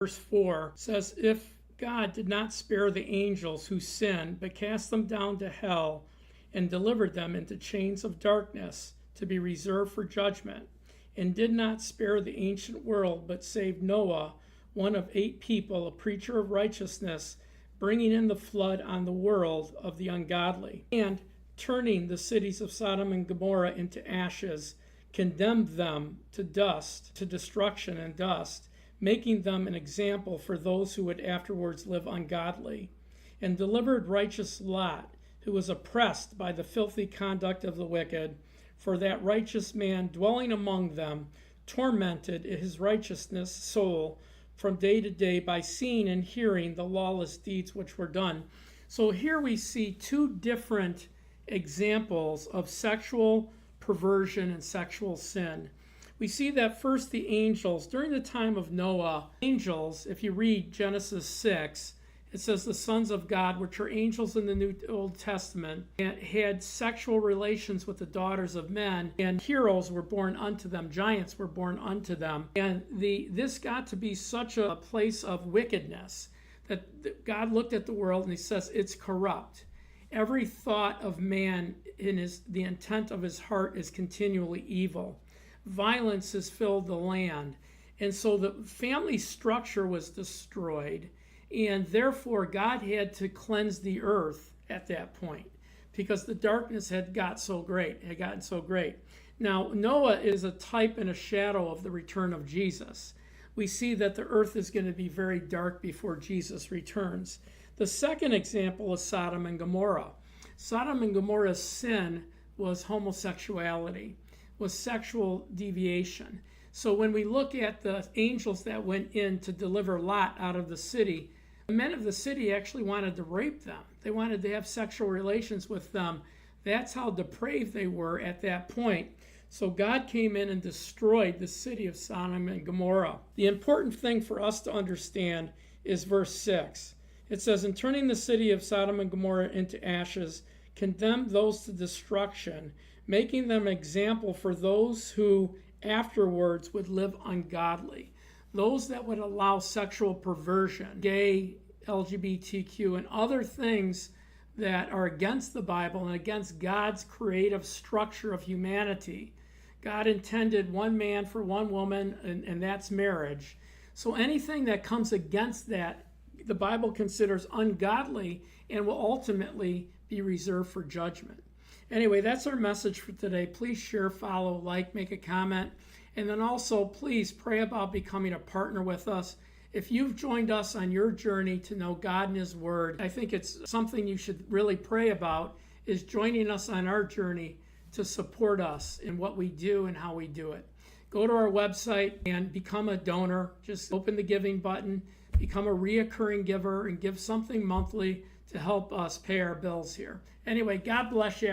Verse 4 says, "If God did not spare the angels who sinned, but cast them down to hell and delivered them into chains of darkness to be reserved for judgment, and did not spare the ancient world, but saved Noah, one of 8 people, a preacher of righteousness, bringing in the flood on the world of the ungodly, and turning the cities of Sodom and Gomorrah into ashes, condemned them to dust, to destruction and dust, making them an example for those who would afterwards live ungodly, and delivered righteous Lot, who was oppressed by the filthy conduct of the wicked, for that righteous man dwelling among them tormented his righteousness soul from day to day by seeing and hearing the lawless deeds which were done." So here we see 2 different examples of sexual perversion and sexual sin. We see that first the angels, during the time of Noah, angels, if you read Genesis 6, it says the sons of God, which are angels in the Old Testament, had sexual relations with the daughters of men, and heroes were born unto them, giants were born unto them. And this got to be such a place of wickedness that God looked at the world and he says it's corrupt. Every thought of man the intent of his heart is continually evil. Violence has filled the land. And so the family structure was destroyed. And therefore, God had to cleanse the earth at that point because the darkness had gotten so great. Now, Noah is a type and a shadow of the return of Jesus. We see that the earth is going to be very dark before Jesus returns. The second example is Sodom and Gomorrah. Sodom and Gomorrah's sin was homosexuality, was sexual deviation. So when we look at the angels that went in to deliver Lot out of the city, the men of the city actually wanted to rape them. They wanted to have sexual relations with them. That's how depraved they were at that point. So God came in and destroyed the city of Sodom and Gomorrah. The important thing for us to understand is verse 6. It says, "In turning the city of Sodom and Gomorrah into ashes, condemned those to destruction, making them an example for those who afterwards would live ungodly." Those that would allow sexual perversion, gay, LGBTQ, and other things that are against the Bible and against God's creative structure of humanity. God intended one man for one woman, and that's marriage. So anything that comes against that, the Bible considers ungodly and will ultimately be reserved for judgment. Anyway, that's our message for today. Please share, follow, like, make a comment. And then also, please pray about becoming a partner with us. If you've joined us on your journey to know God and His Word, I think it's something you should really pray about, is joining us on our journey to support us in what we do and how we do it. Go to our website and become a donor. Just open the giving button, become a reoccurring giver, and give something monthly to help us pay our bills here. Anyway, God bless you.